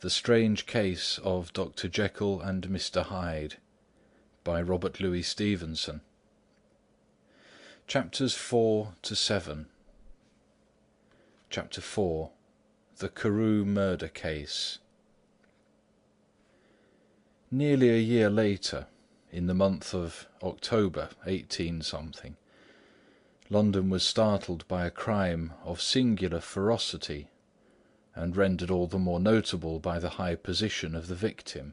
The Strange Case of Dr. Jekyll and Mr. Hyde by Robert Louis Stevenson. Chapters 4 to 7. Chapter 4. The Carew Murder Case. Nearly a year later, in the month of October 18-something, London was startled by a crime of singular ferocity and rendered all the more notable by the high position of the victim.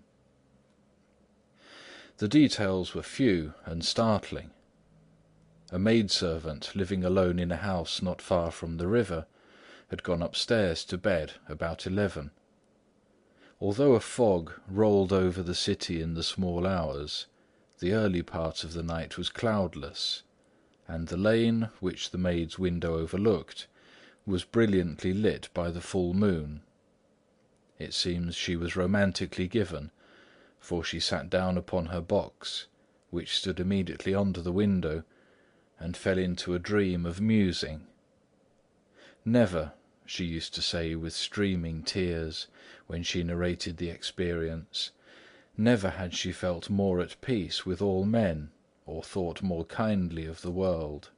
The details were few and startling. A maidservant living alone in a house not far from the river had gone upstairs to bed about 11. Although a fog rolled over the city in the small hours, the early part of the night was cloudless, and the lane, which the maid's window overlooked, was brilliantly lit by the full moon. It seems she was romantically given, for she sat down upon her box, which stood immediately under the window, and fell into a dream of musing. Never, she used to say with streaming tears, when she narrated the experience, never had she felt more at peace with all men, or thought more kindly of the world.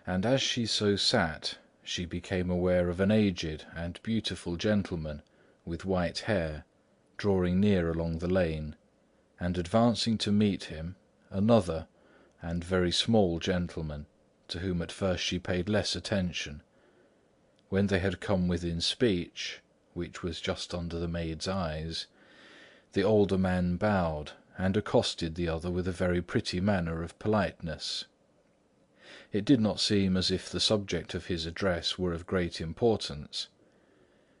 And as she so sat, she became aware of an aged and beautiful gentleman with white hair drawing near along the lane, and advancing to meet him, another and very small gentleman, to whom at first she paid less attention. When they had come within speech, which was just under the maid's eyes, the older man bowed and accosted the other with a very pretty manner of politeness. It did not seem as if the subject of his address were of great importance.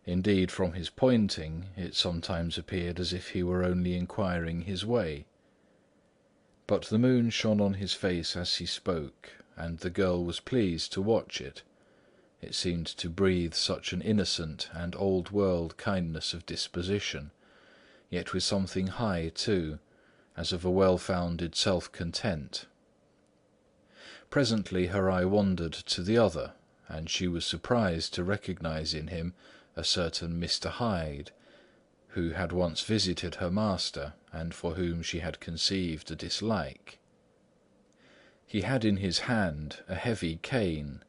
Indeed, from his pointing, it sometimes appeared as if he were only inquiring his way. But the moon shone on his face as he spoke, and the girl was pleased to watch it. It seemed to breathe such an innocent and old-world kindness of disposition, yet with something high too, as of a well-founded self-content. Presently her eye wandered to the other, and she was surprised to recognize in him a certain Mr. Hyde, who had once visited her master, and for whom she had conceived a dislike. He had in his hand a heavy cane,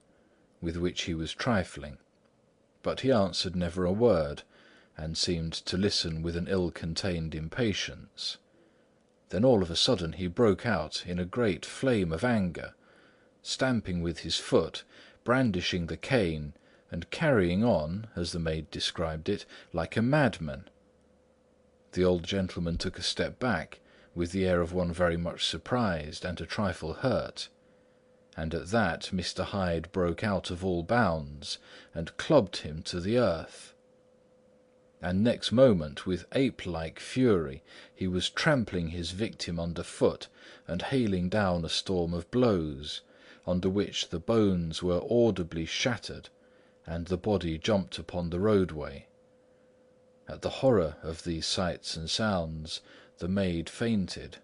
with which he was trifling, but he answered never a word, and seemed to listen with an ill-contained impatience. Then all of a sudden he broke out in a great flame of anger, stamping with his foot, brandishing the cane, and carrying on, as the maid described it, like a madman. The old gentleman took a step back, with the air of one very much surprised and a trifle hurt, and at that Mr. Hyde broke out of all bounds, and clubbed him to the earth. And next moment, with ape-like fury, he was trampling his victim under foot, and hailing down a storm of blows, under which the bones were audibly shattered, and the body jumped upon the roadway. At the horror of these sights and sounds, the maid fainted.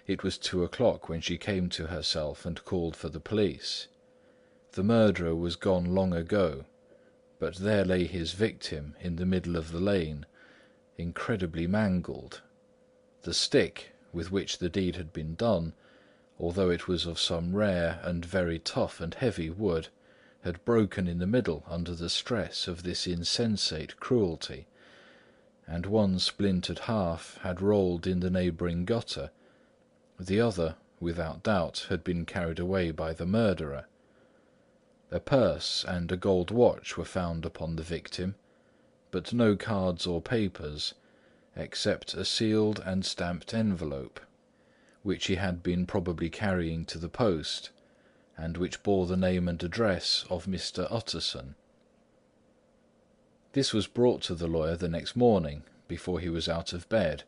It was 2 o'clock when she came to herself and called for the police. The murderer was gone long ago, but there lay his victim in the middle of the lane, incredibly mangled. The stick with which the deed had been done, although it was of some rare and very tough and heavy wood, had broken in the middle under the stress of this insensate cruelty, and one splintered half had rolled in the neighbouring gutter. The other, without doubt, had been carried away by the murderer. A purse and a gold watch were found upon the victim, but no cards or papers, except a sealed and stamped envelope, which he had been probably carrying to the post, and which bore the name and address of Mr. Utterson. This was brought to the lawyer the next morning, before he was out of bed,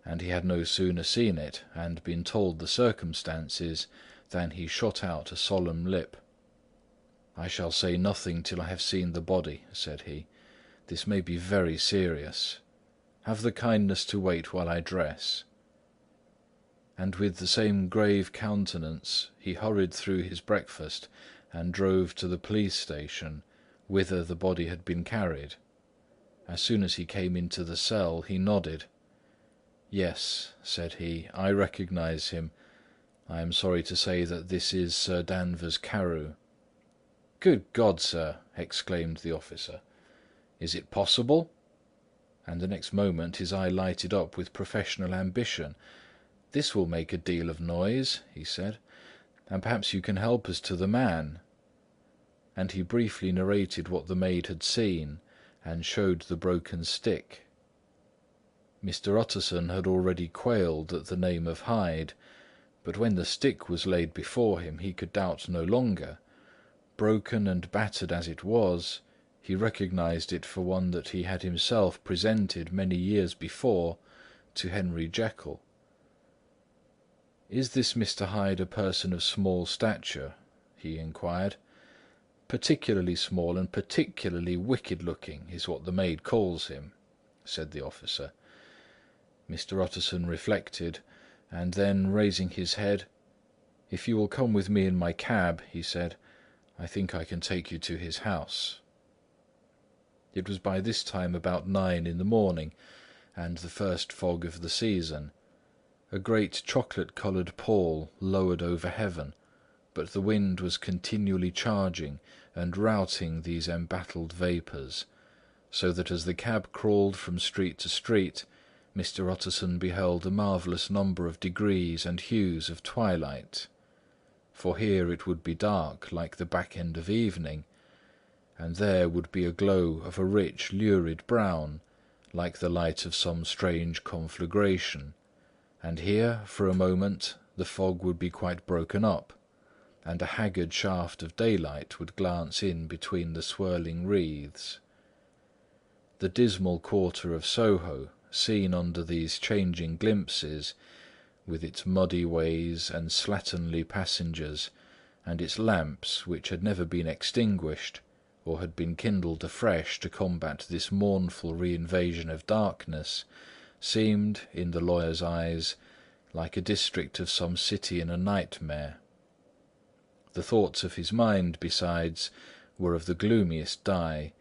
and he had no sooner seen it and been told the circumstances than he shot out a solemn lip. "I shall say nothing till I have seen the body," said he. "This may be very serious. Have the kindness to wait while I dress." And with the same grave countenance he hurried through his breakfast and drove to the police station, whither the body had been carried. As soon as he came into the cell, he nodded. "Yes," said he, "I recognise him. I am sorry to say that this is Sir Danvers Carew." "Good God, sir!" exclaimed the officer. "Is it possible?" And the next moment his eye lighted up with professional ambition. "This will make a deal of noise," he said, "and perhaps you can help us to the man." And he briefly narrated what the maid had seen, and showed the broken stick. Mr. Utterson had already quailed at the name of Hyde, but when the stick was laid before him, he could doubt no longer. Broken and battered as it was, he recognised it for one that he had himself presented many years before to Henry Jekyll. "Is this Mr. Hyde a person of small stature?" he inquired. "Particularly small and particularly wicked-looking is what the maid calls him," said the officer. Mr. Utterson reflected, and then, raising his head, "If you will come with me in my cab," he said, "I think I can take you to his house." It was by this time about 9 in the morning, and the first fog of the season. A great chocolate-coloured pall lowered over heaven, but the wind was continually charging and routing these embattled vapours, so that as the cab crawled from street to street, Mr. Utterson beheld a marvellous number of degrees and hues of twilight. For here it would be dark like the back end of evening, and there would be a glow of a rich lurid brown, like the light of some strange conflagration, and here, for a moment, the fog would be quite broken up, and a haggard shaft of daylight would glance in between the swirling wreaths. The dismal quarter of Soho, seen under these changing glimpses, with its muddy ways and slatternly passengers, and its lamps which had never been extinguished, or had been kindled afresh to combat this mournful reinvasion of darkness, seemed, in the lawyer's eyes, like a district of some city in a nightmare. The thoughts of his mind, besides, were of the gloomiest dye,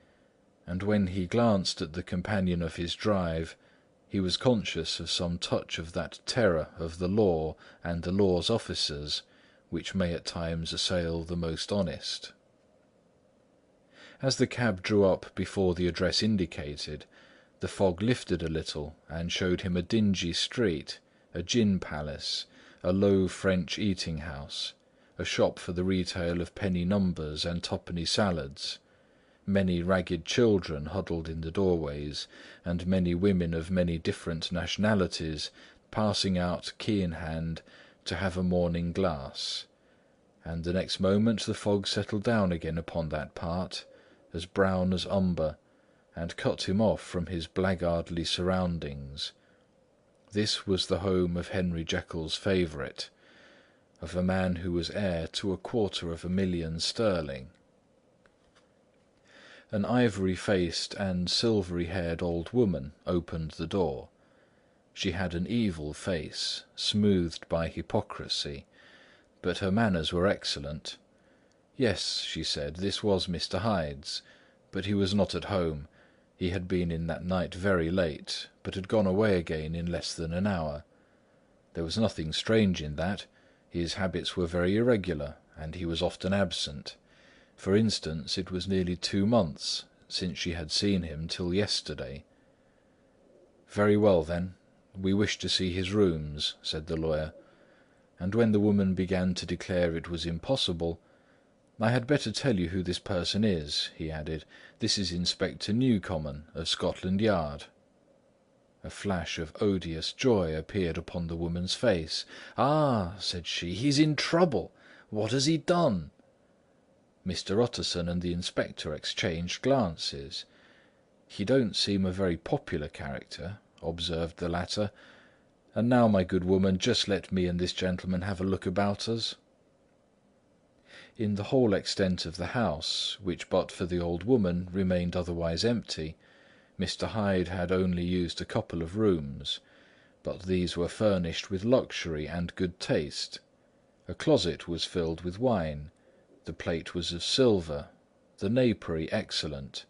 and when he glanced at the companion of his drive, he was conscious of some touch of that terror of the law and the law's officers which may at times assail the most honest. As the cab drew up before the address indicated, the fog lifted a little and showed him a dingy street, a gin palace, a low French eating-house, a shop for the retail of penny numbers and twopenny salads, many ragged children huddled in the doorways, and many women of many different nationalities passing out key in hand to have a morning glass. And the next moment the fog settled down again upon that part, as brown as umber, and cut him off from his blackguardly surroundings. This was the home of Henry Jekyll's favourite, of a man who was heir to 250,000 sterling. An ivory-faced and silvery-haired old woman opened the door. She had an evil face, smoothed by hypocrisy, but her manners were excellent. Yes, she said, this was Mr. Hyde's, but he was not at home. He had been in that night very late, but had gone away again in less than an hour. There was nothing strange in that. His habits were very irregular, and he was often absent. For instance, it was nearly 2 months since she had seen him till yesterday. "Very well, then. We wish to see his rooms," said the lawyer. And when the woman began to declare it was impossible, "I had better tell you who this person is," he added. "This is Inspector Newcomen of Scotland Yard." A flash of odious joy appeared upon the woman's face. "Ah," said she, "he's in trouble. What has he done?" Mr. Utterson and the inspector exchanged glances. "He don't seem a very popular character," observed the latter. "And now, my good woman, just let me and this gentleman have a look about us." In the whole extent of the house, which but for the old woman remained otherwise empty, Mr. Hyde had only used a couple of rooms, but these were furnished with luxury and good taste. A closet was filled with wine, the plate was of silver, the napery excellent,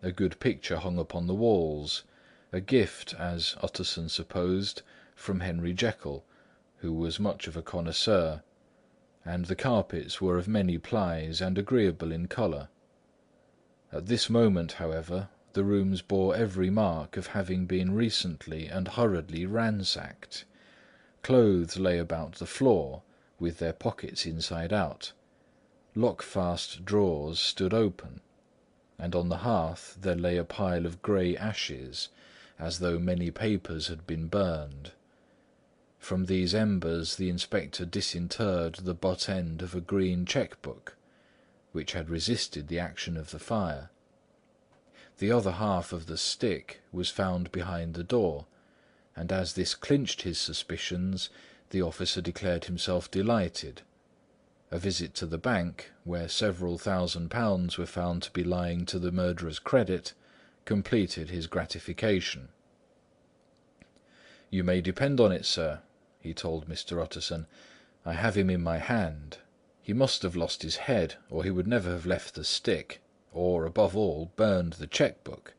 a good picture hung upon the walls, a gift, as Utterson supposed, from Henry Jekyll, who was much of a connoisseur, and the carpets were of many plies and agreeable in colour. At this moment, however, the rooms bore every mark of having been recently and hurriedly ransacked. Clothes lay about the floor, with their pockets inside out. Lock-fast drawers stood open, and on the hearth there lay a pile of grey ashes, as though many papers had been burned. From these embers the inspector disinterred the butt end of a green cheque-book, which had resisted the action of the fire. The other half of the stick was found behind the door, and as this clinched his suspicions, the officer declared himself delighted. A visit to the bank, where several £1,000s were found to be lying to the murderer's credit, completed his gratification. "You may depend on it, sir," he told Mr. Utterson. "I have him in my hand. He must have lost his head, or he would never have left the stick, or, above all, burned the cheque-book.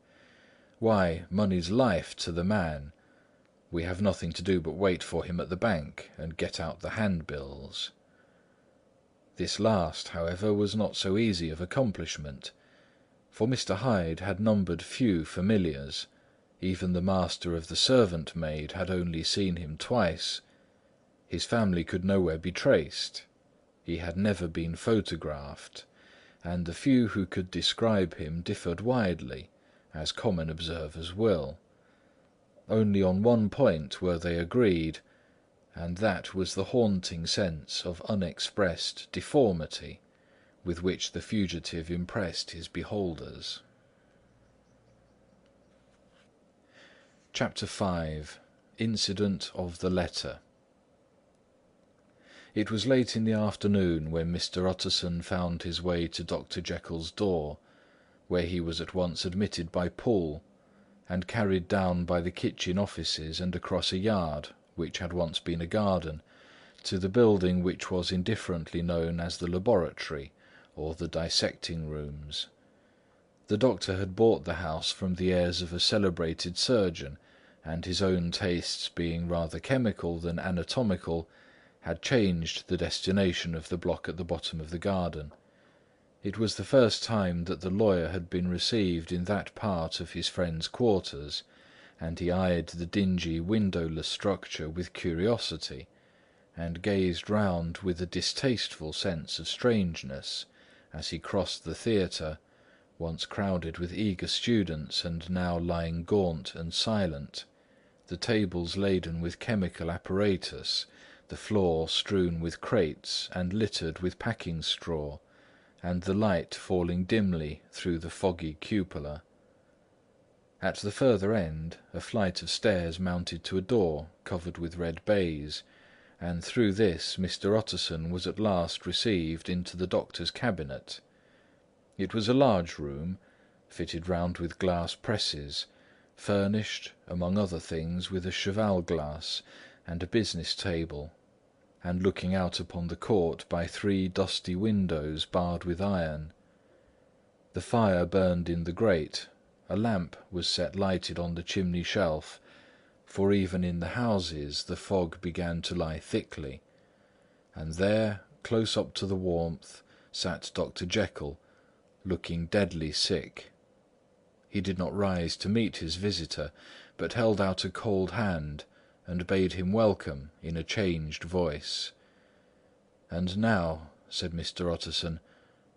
Why, money's life to the man. We have nothing to do but wait for him at the bank and get out the handbills." This last, however, was not so easy of accomplishment, for Mr. Hyde had numbered few familiars. Even the master of the servant-maid had only seen him twice. His family could nowhere be traced. He had never been photographed, and the few who could describe him differed widely, as common observers will. Only on one point were they agreed, and that was the haunting sense of unexpressed deformity with which the fugitive impressed his beholders. Chapter 5. Incident of the Letter. It was late in the afternoon when Mr. Utterson found his way to Dr. Jekyll's door, where he was at once admitted by Poole, and carried down by the kitchen offices and across a yard, which had once been a garden, to the building which was indifferently known as the laboratory, or the dissecting rooms. The doctor had bought the house from the heirs of a celebrated surgeon, and his own tastes being rather chemical than anatomical, had changed the destination of the block at the bottom of the garden. It was the first time that the lawyer had been received in that part of his friend's quarters, and he eyed the dingy windowless structure with curiosity, and gazed round with a distasteful sense of strangeness, as he crossed the theatre, once crowded with eager students and now lying gaunt and silent, the tables laden with chemical apparatus, the floor strewn with crates and littered with packing straw, and the light falling dimly through the foggy cupola. At the further end, a flight of stairs mounted to a door covered with red baize, and through this Mr. Utterson was at last received into the doctor's cabinet. It was a large room, fitted round with glass presses, furnished, among other things, with a cheval-glass and a business table, and looking out upon the court by 3 dusty windows barred with iron. The fire burned in the grate, a lamp was set lighted on the chimney shelf, for even in the houses the fog began to lie thickly, and there, close up to the warmth, sat Dr. Jekyll, looking deadly sick. He did not rise to meet his visitor, but held out a cold hand and bade him welcome in a changed voice. "And now," said Mr. Utterson,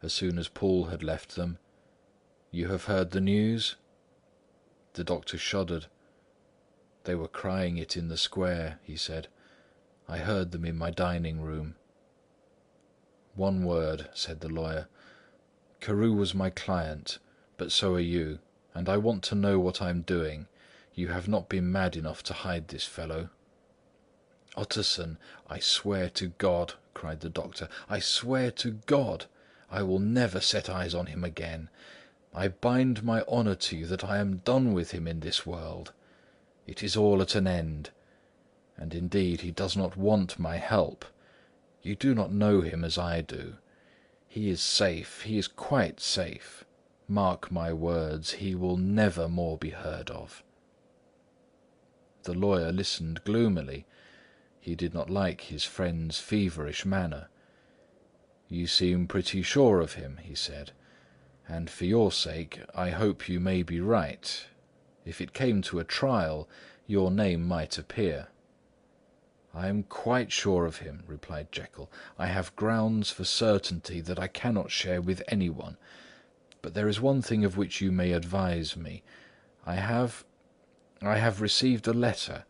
as soon as Poole had left them, "you have heard the news?" The doctor shuddered. "They were crying it in the square," he said. "I heard them in my dining-room." "One word," said the lawyer. "Carew was my client, but so are you, and I want to know what I am doing. You have not been mad enough to hide this fellow?" "Utterson, I swear to God," cried the doctor, "I swear to God, I will never set eyes on him again. I bind my honour to you that I am done with him in this world. It is all at an end. And indeed he does not want my help. You do not know him as I do. He is safe, he is quite safe. Mark my words, he will never more be heard of." The lawyer listened gloomily. He did not like his friend's feverish manner. "You seem pretty sure of him," he said, "and for your sake I hope you may be right. If it came to a trial, your name might appear." "I am quite sure of him," replied Jekyll. "I have grounds for certainty that I cannot share with anyone. But there is one thing of which you may advise me. I have received a letter,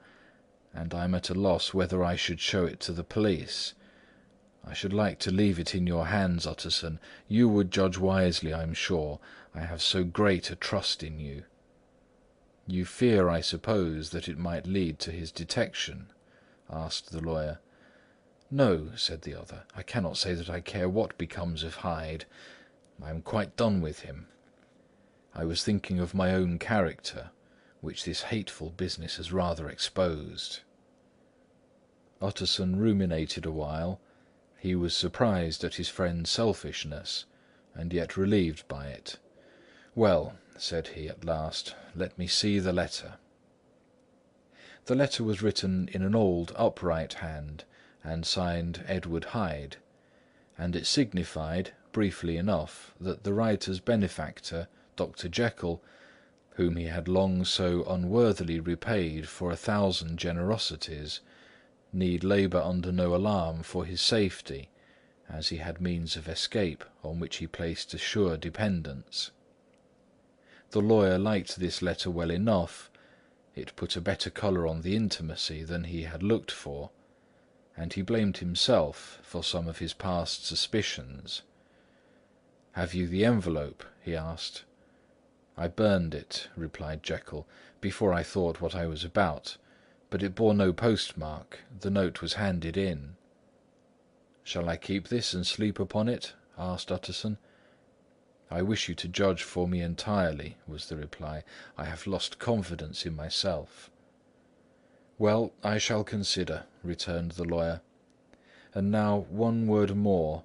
and I am at a loss whether I should show it to the police. I should like to leave it in your hands, Utterson. You would judge wisely, I am sure. I have so great a trust in you." "You fear, I suppose, that it might lead to his detection?" asked the lawyer. "No," said the other. "I cannot say that I care what becomes of Hyde. I am quite done with him. I was thinking of my own character, which this hateful business has rather exposed." Utterson ruminated a while. He was surprised at his friend's selfishness, and yet relieved by it. "Well," said he at last, "let me see the letter." The letter was written in an old, upright hand, and signed Edward Hyde, and it signified, briefly enough, that the writer's benefactor, Dr. Jekyll, whom he had long so unworthily repaid for 1,000 generosities, need labour under no alarm for his safety, as he had means of escape on which he placed a sure dependence. The lawyer liked this letter well enough. It put a better colour on the intimacy than he had looked for, and he blamed himself for some of his past suspicions. "Have you the envelope?" he asked. "I burned it," replied Jekyll, "before I thought what I was about, but it bore no postmark. The note was handed in." "Shall I keep this and sleep upon it?" asked Utterson. "I wish you to judge for me entirely," was the reply. "I have lost confidence in myself." "Well, I shall consider," returned the lawyer. "And now one word more.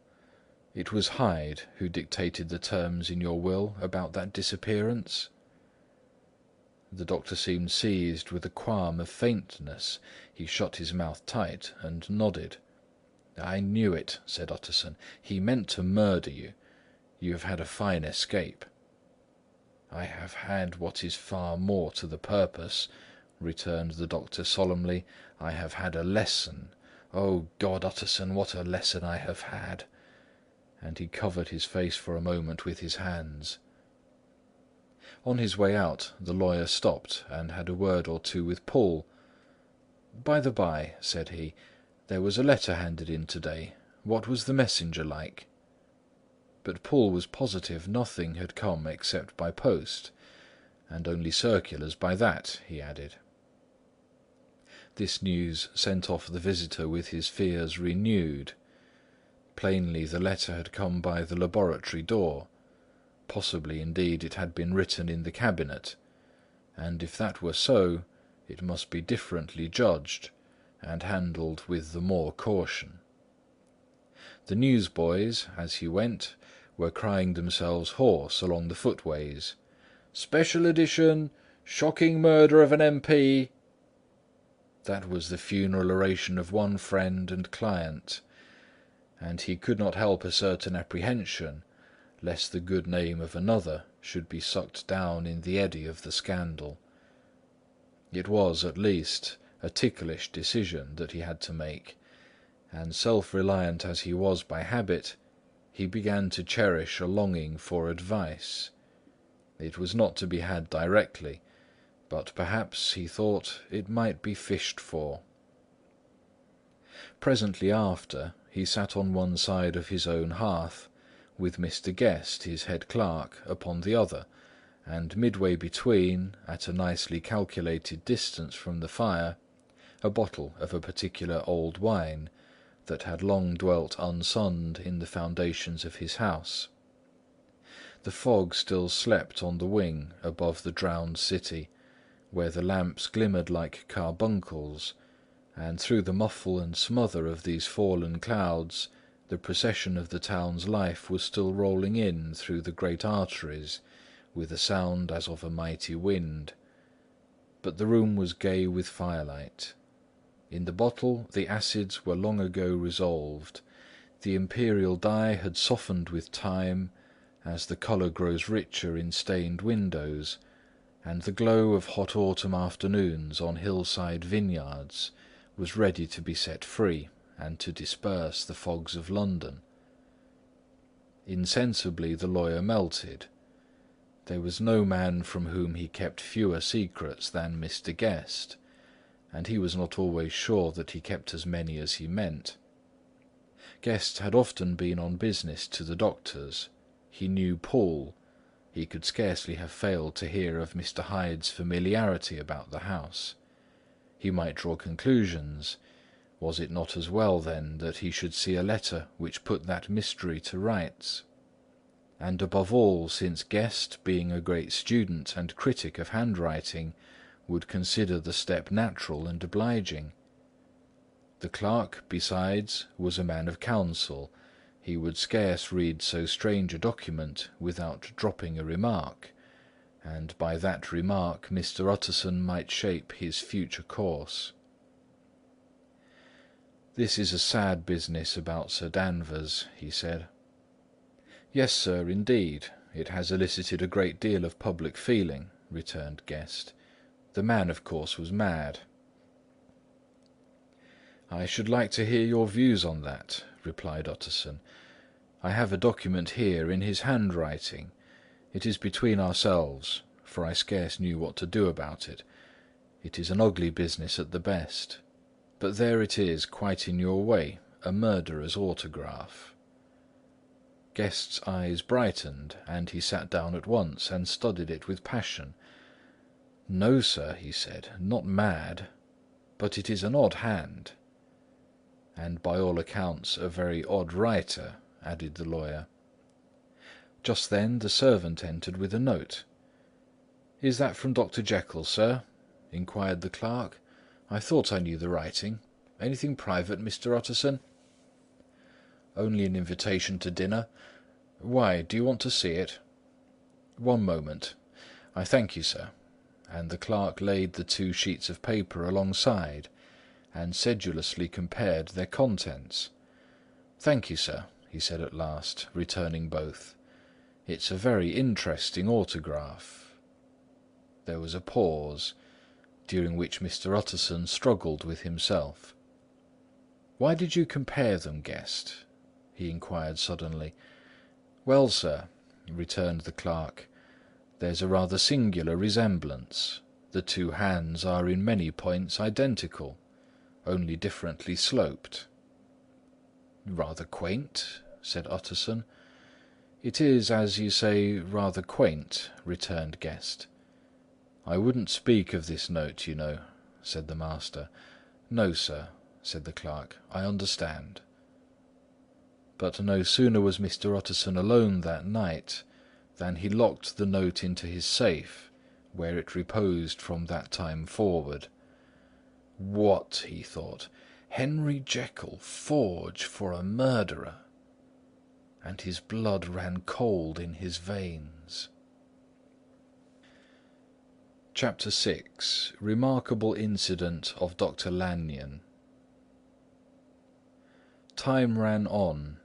It was Hyde who dictated the terms in your will about that disappearance?" The doctor seemed seized with a qualm of faintness. He shut his mouth tight and nodded. "I knew it," said Utterson. "He meant to murder you. You have had a fine escape." "I have had what is far more to the purpose," returned the doctor solemnly. "I have had a lesson. O God, Utterson, what a lesson I have had!" And he covered his face for a moment with his hands. On his way out, the lawyer stopped and had a word or two with Poole. "By the by," said he, "there was a letter handed in to-day. What was the messenger like?" But Poole was positive nothing had come except by post, and only circulars by that, he added. This news sent off the visitor with his fears renewed. Plainly the letter had come by the laboratory door. Possibly, indeed, it had been written in the cabinet, and if that were so, it must be differently judged, and handled with the more caution. The newsboys, as he went, were crying themselves hoarse along the footways. "Special edition! Shocking murder of an MP!" That was the funeral oration of one friend and client, and he could not help a certain apprehension lest the good name of another should be sucked down in the eddy of the scandal. It was, at least, a ticklish decision that he had to make, and self-reliant as he was by habit, he began to cherish a longing for advice. It was not to be had directly, but perhaps, he thought, it might be fished for. Presently after, he sat on one side of his own hearth, with Mr. Guest, his head clerk, upon the other, and midway between, at a nicely calculated distance from the fire, a bottle of a particular old wine that had long dwelt unsunned in the foundations of his house. The fog still slept on the wing above the drowned city, where the lamps glimmered like carbuncles, and through the muffle and smother of these fallen clouds the procession of the town's life was still rolling in through the great arteries, with a sound as of a mighty wind. But the room was gay with firelight. In the bottle the acids were long ago resolved. The imperial dye had softened with time, as the colour grows richer in stained windows, and the glow of hot autumn afternoons on hillside vineyards was ready to be set free and to disperse the fogs of London. Insensibly the lawyer melted. There was no man from whom he kept fewer secrets than Mr. Guest, and he was not always sure that he kept as many as he meant. Guest had often been on business to the doctor's. He knew Paul. He could scarcely have failed to hear of Mr. Hyde's familiarity about the house. He might draw conclusions. Was it not as well, then, that he should see a letter which put that mystery to rights? And above all, since Guest, being a great student and critic of handwriting, would consider the step natural and obliging. The clerk, besides, was a man of counsel. He would scarce read so strange a document without dropping a remark, and by that remark Mr. Utterson might shape his future course. "This is a sad business about Sir Danvers," he said. "Yes, sir, indeed. It has elicited a great deal of public feeling," returned Guest. "The man, of course, was mad." "I should like to hear your views on that," replied Utterson. "I have a document here in his handwriting. It is between ourselves, for I scarce knew what to do about it. It is an ugly business at the best. But there it is, quite in your way, a murderer's autograph." Guest's eyes brightened, and he sat down at once and studied it with passion. "No, sir," he said, "not mad. But it is an odd hand." "And by all accounts a very odd writer," added the lawyer. Just then the servant entered with a note. "Is that from Dr. Jekyll, sir?" inquired the clerk. "I thought I knew the writing. Anything private, Mr. Utterson?" "Only an invitation to dinner. Why, do you want to see it?" "One moment. I thank you, sir." And the clerk laid the 2 sheets of paper alongside, and sedulously compared their contents. "Thank you, sir," he said at last, returning both. "It's a very interesting autograph." There was a pause, during which Mr. Utterson struggled with himself. "Why did you compare them, Guest?" he inquired suddenly. "Well, sir," returned the clerk, "there's a rather singular resemblance. The 2 hands are in many points identical, only differently sloped." "Rather quaint," said Utterson. "It is, as you say, rather quaint," returned Guest. "I wouldn't speak of this note, you know," said the master. "No, sir," said the clerk, "I understand." But no sooner was Mr. Utterson alone that night than he locked the note into his safe, where it reposed from that time forward. "What!" he thought, "Henry Jekyll forge for a murderer!" And his blood ran cold in his veins. Chapter 6. Remarkable Incident of Dr. Lanyon. Time ran on.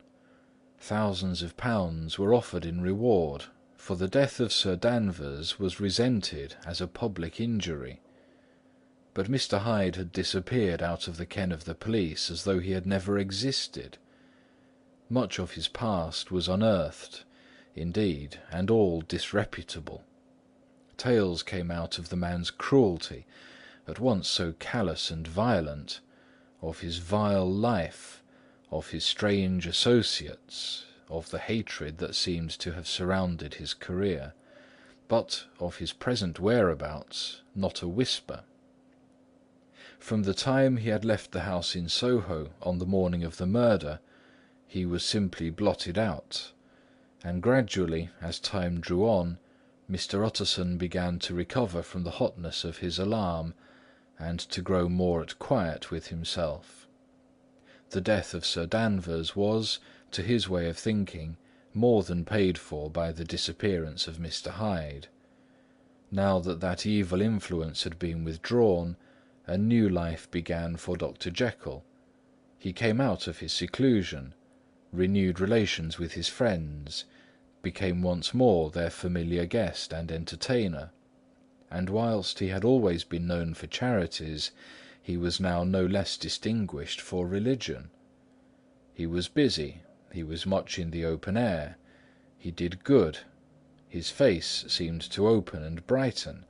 Thousands of pounds were offered in reward, for the death of Sir Danvers was resented as a public injury. But Mr. Hyde had disappeared out of the ken of the police as though he had never existed. Much of his past was unearthed, indeed, and all disreputable. Tales came out of the man's cruelty, at once so callous and violent, of his vile life, of his strange associates, of the hatred that seemed to have surrounded his career, but of his present whereabouts not a whisper. From the time he had left the house in Soho on the morning of the murder, he was simply blotted out, and gradually, as time drew on, Mr. Utterson began to recover from the hotness of his alarm, and to grow more at quiet with himself. The death of Sir Danvers was, to his way of thinking, more than paid for by the disappearance of Mr. Hyde. Now that that evil influence had been withdrawn, a new life began for Dr. Jekyll. He came out of his seclusion, renewed relations with his friends, became once more their familiar guest and entertainer, and whilst he had always been known for charities, he was now no less distinguished for religion. He was busy, he was much in the open air, he did good, his face seemed to open and brighten,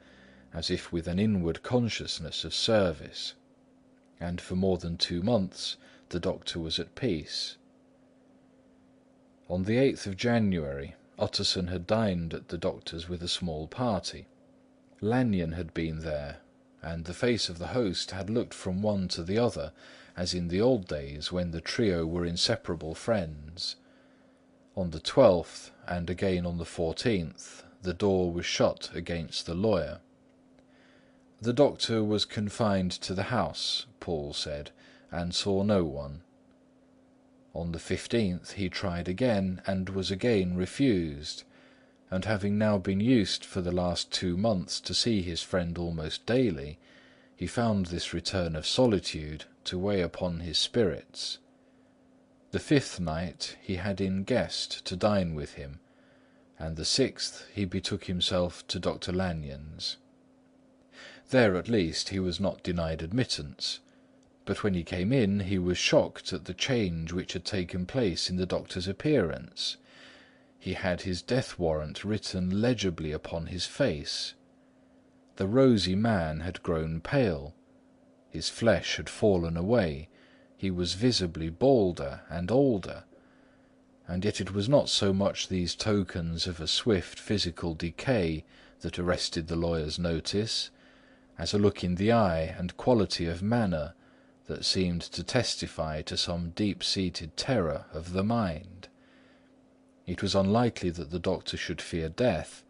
as if with an inward consciousness of service, and for more than 2 months the doctor was at peace. On the 8th of January, Utterson had dined at the doctor's with a small party. Lanyon had been there, and the face of the host had looked from one to the other, as in the old days when the trio were inseparable friends. On the 12th, and again on the 14th, the door was shut against the lawyer. The doctor was confined to the house, Paul said, and saw no one. On the 15th he tried again, and was again refused, and having now been used for the last 2 months to see his friend almost daily, he found this return of solitude to weigh upon his spirits. The 5th night he had in guest to dine with him, and the 6th he betook himself to Dr. Lanyon's. There at least he was not denied admittance, but when he came in he was shocked at the change which had taken place in the doctor's appearance. He had his death warrant written legibly upon his face. The rosy man had grown pale, his flesh had fallen away, he was visibly balder and older, and yet it was not so much these tokens of a swift physical decay that arrested the lawyer's notice, as a look in the eye and quality of manner that seemed to testify to some deep-seated terror of the mind. It was unlikely that the doctor should fear death,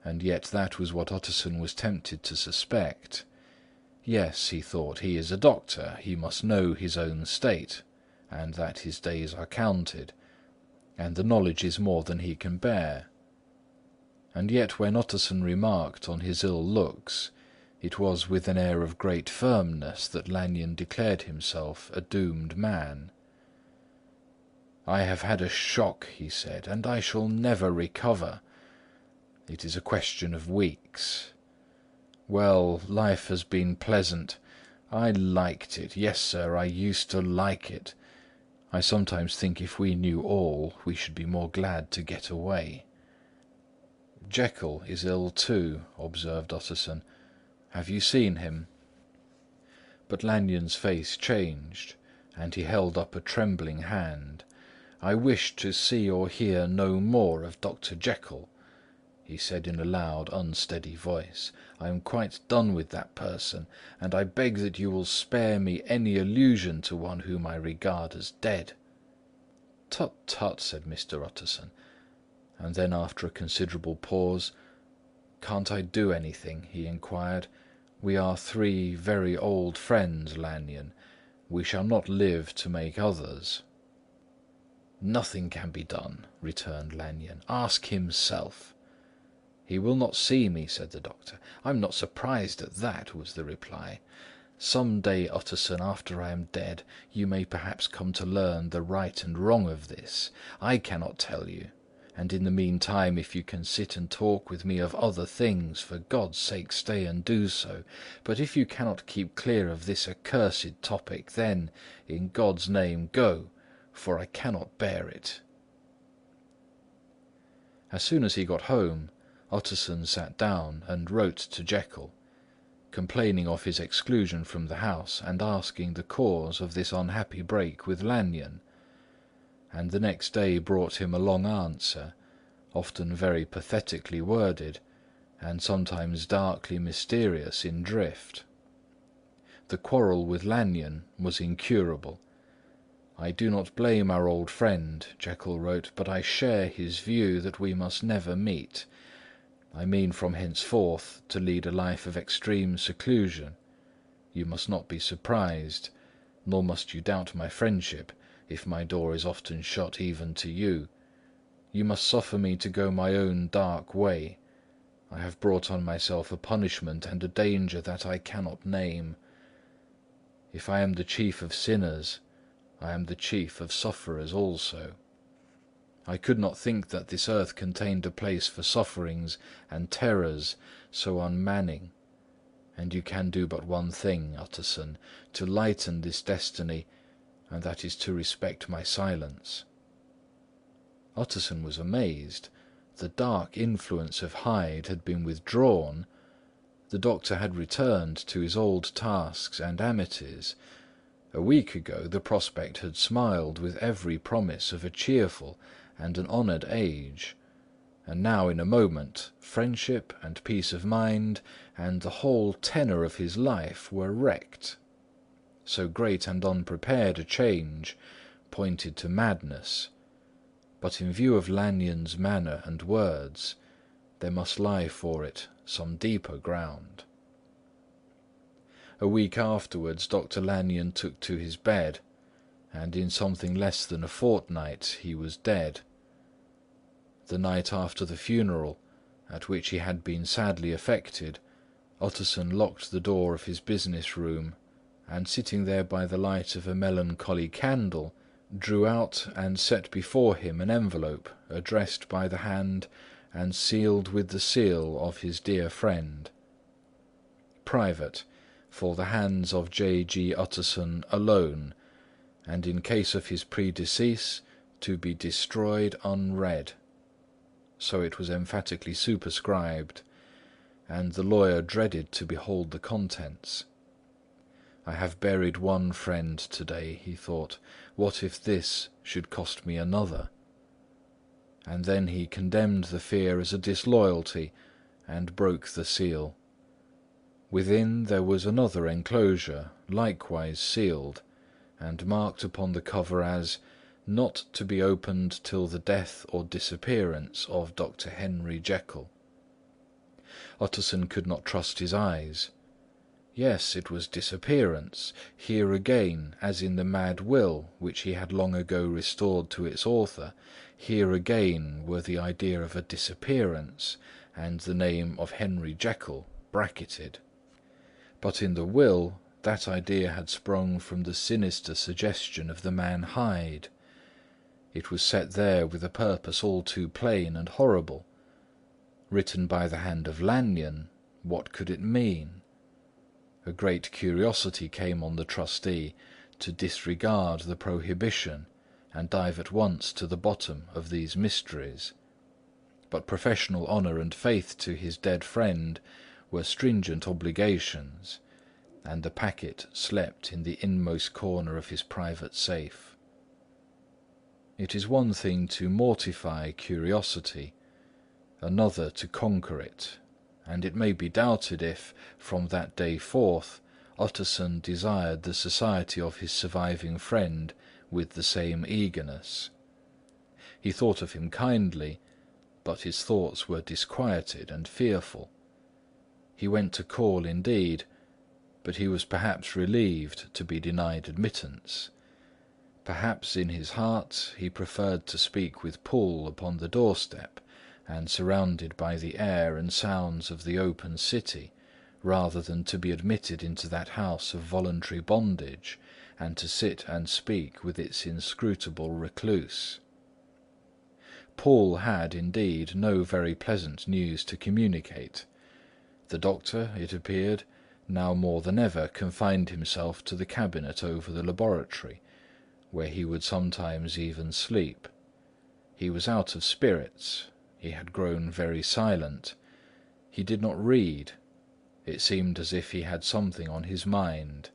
and yet that was what Utterson was tempted to suspect. Yes, he thought, he is a doctor, he must know his own state, and that his days are counted, and the knowledge is more than he can bear. And yet when Utterson remarked on his ill looks, it was with an air of great firmness that Lanyon declared himself a doomed man. "I have had a shock," he said, "and I shall never recover. It is a question of weeks. Well, life has been pleasant. I liked it. Yes, sir, I used to like it. I sometimes think if we knew all, we should be more glad to get away." "Jekyll is ill too," observed Utterson. "Have you seen him?" But Lanyon's face changed, and he held up a trembling hand. "I wish to see or hear no more of Dr. Jekyll," he said in a loud, unsteady voice. "I am quite done with that person, and I beg that you will spare me any allusion to one whom I regard as dead." "Tut, tut," said Mr. Utterson, and then after a considerable pause, "Can't I do anything?" he inquired. "We are 3 very old friends, Lanyon. We shall not live to make others." "Nothing can be done," returned Lanyon. "Ask himself." "He will not see me," said the doctor. "I'm not surprised at that," was the reply. "Some day, Utterson, after I am dead, you may perhaps come to learn the right and wrong of this. I cannot tell you, and in the meantime, if you can sit and talk with me of other things, for God's sake stay and do so. But if you cannot keep clear of this accursed topic, then, in God's name, go, for I cannot bear it." As soon as he got home, Utterson sat down and wrote to Jekyll, complaining of his exclusion from the house and asking the cause of this unhappy break with Lanyon, and the next day brought him a long answer, often very pathetically worded, and sometimes darkly mysterious in drift. The quarrel with Lanyon was incurable. "I do not blame our old friend," Jekyll wrote, "but I share his view that we must never meet. I mean from henceforth to lead a life of extreme seclusion. You must not be surprised, nor must you doubt my friendship, if my door is often shut even to you. You must suffer me to go my own dark way. I have brought on myself a punishment and a danger that I cannot name. If I am the chief of sinners, I am the chief of sufferers also. I could not think that this earth contained a place for sufferings and terrors so unmanning. And you can do but one thing, Utterson, to lighten this destiny, and that is to respect my silence." Utterson was amazed. The dark influence of Hyde had been withdrawn. The doctor had returned to his old tasks and amities. A week ago the prospect had smiled with every promise of a cheerful and an honoured age, and now in a moment friendship and peace of mind and the whole tenor of his life were wrecked. So great and unprepared a change pointed to madness, but in view of Lanyon's manner and words, there must lie for it some deeper ground. A week afterwards Dr. Lanyon took to his bed, and in something less than a fortnight he was dead. The night after the funeral, at which he had been sadly affected, Utterson locked the door of his business room, and sitting there by the light of a melancholy candle, drew out and set before him an envelope addressed by the hand and sealed with the seal of his dear friend. Private, for the hands of J. G. Utterson alone, and in case of his predecease, to be destroyed unread. So it was emphatically superscribed, and the lawyer dreaded to behold the contents. "I have buried one friend to-day," he thought. "What if this should cost me another?" And then he condemned the fear as a disloyalty, and broke the seal. Within there was another enclosure, likewise sealed, and marked upon the cover as "Not to be opened till the death or disappearance of Dr. Henry Jekyll." Utterson could not trust his eyes. Yes, it was disappearance. Here again, as in the mad will which he had long ago restored to its author, here again were the idea of a disappearance, and the name of Henry Jekyll bracketed. But in the will, that idea had sprung from the sinister suggestion of the man Hyde. It was set there with a purpose all too plain and horrible. Written by the hand of Lanyon, what could it mean? A great curiosity came on the trustee to disregard the prohibition and dive at once to the bottom of these mysteries. But professional honour and faith to his dead friend were stringent obligations, and the packet slept in the inmost corner of his private safe. It is one thing to mortify curiosity, another to conquer it, and it may be doubted if, from that day forth, Utterson desired the society of his surviving friend with the same eagerness. He thought of him kindly, but his thoughts were disquieted and fearful. He went to call indeed, but he was perhaps relieved to be denied admittance. Perhaps in his heart he preferred to speak with Poole upon the doorstep, and surrounded by the air and sounds of the open city, rather than to be admitted into that house of voluntary bondage, and to sit and speak with its inscrutable recluse. Poole had, indeed, no very pleasant news to communicate. The doctor, it appeared, now more than ever confined himself to the cabinet over the laboratory, where he would sometimes even sleep. He was out of spirits. He had grown very silent. He did not read. It seemed as if he had something on his mind.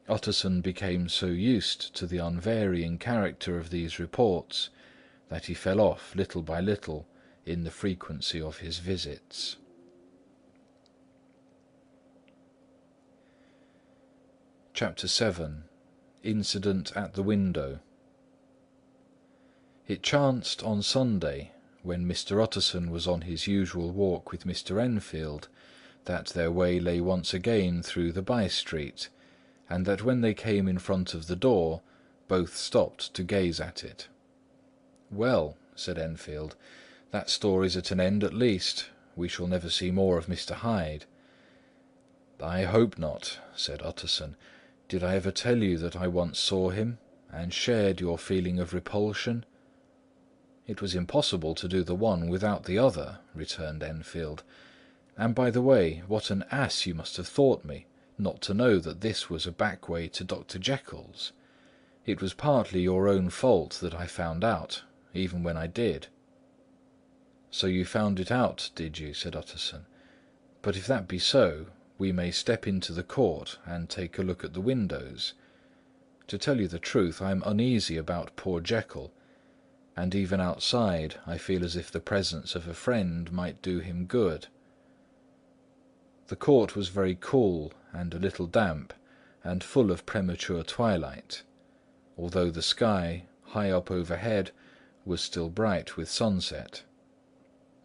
Utterson became so used to the unvarying character of these reports that he fell off little by little in the frequency of his visits. Chapter 7. Incident at the Window. It chanced on Sunday, when Mr. Utterson was on his usual walk with Mr. Enfield, that their way lay once again through the by-street, and that when they came in front of the door, both stopped to gaze at it. "Well," said Enfield. "That story's at an end at least. We shall never see more of Mr. Hyde." "I hope not," said Utterson. "Did I ever tell you that I once saw him, and shared your feeling of repulsion?" "It was impossible to do the one without the other," returned Enfield. "And by the way, what an ass you must have thought me, not to know that this was a back way to Dr. Jekyll's. It was partly your own fault that I found out, even when I did." "So you found it out, did you?" said Utterson. "But if that be so, we may step into the court and take a look at the windows. To tell you the truth, I am uneasy about poor Jekyll, and even outside I feel as if the presence of a friend might do him good." The court was very cool and a little damp, and full of premature twilight, although the sky, high up overhead, was still bright with sunset.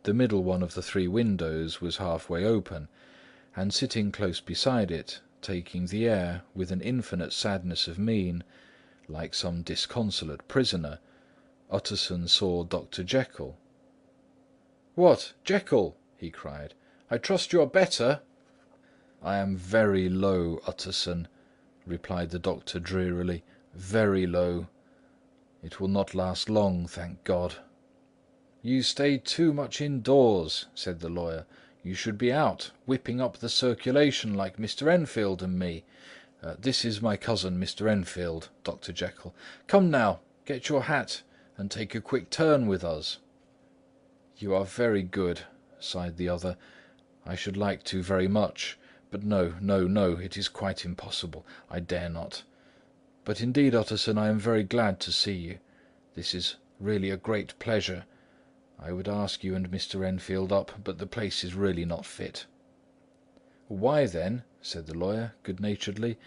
The middle one of the three windows was halfway open, and sitting close beside it, taking the air with an infinite sadness of mien, like some disconsolate prisoner, Utterson saw Dr. Jekyll. "What, Jekyll!" he cried. "I trust you are better?" "I am very low, Utterson," replied the doctor drearily. "Very low. It will not last long, thank God." "You stay too much indoors," said the lawyer. "You should be out, whipping up the circulation like Mr. Enfield and me. This is my cousin, Mr. Enfield, Dr. Jekyll. Come now, get your hat and take a quick turn with us." "You are very good," sighed the other. "I should like to very much, but no, it is quite impossible. I dare not. But indeed, Utterson, I am very glad to see you. This is really a great pleasure. I would ask you and Mr. Enfield up, but the place is really not fit." "Why then," said the lawyer, good-naturedly,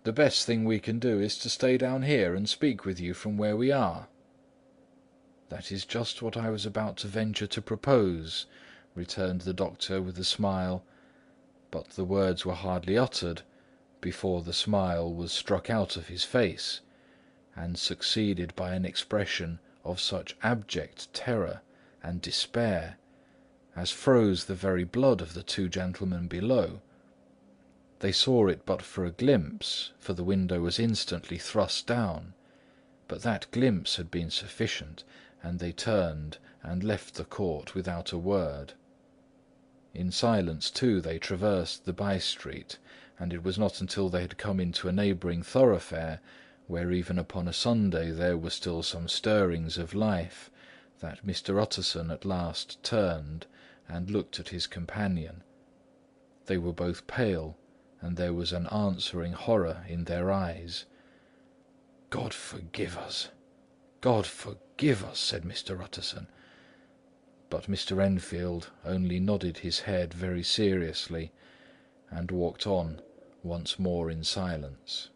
"the best thing we can do is to stay down here and speak with you from where we are." "That is just what I was about to venture to propose," returned the doctor with a smile; but the words were hardly uttered before the smile was struck out of his face, and succeeded by an expression of such abject terror and despair as froze the very blood of the two gentlemen below. They saw it but for a glimpse, for the window was instantly thrust down; but that glimpse had been sufficient, and they turned and left the court without a word. In silence too they traversed the by-street, and it was not until they had come into a neighbouring thoroughfare, where even upon a Sunday there were still some stirrings of life, that Mr. Utterson at last turned and looked at his companion. They were both pale, and there was an answering horror in their eyes. "God forgive us! God forgive us!" said Mr. Utterson. But Mr. Enfield only nodded his head very seriously, and walked on once more in silence.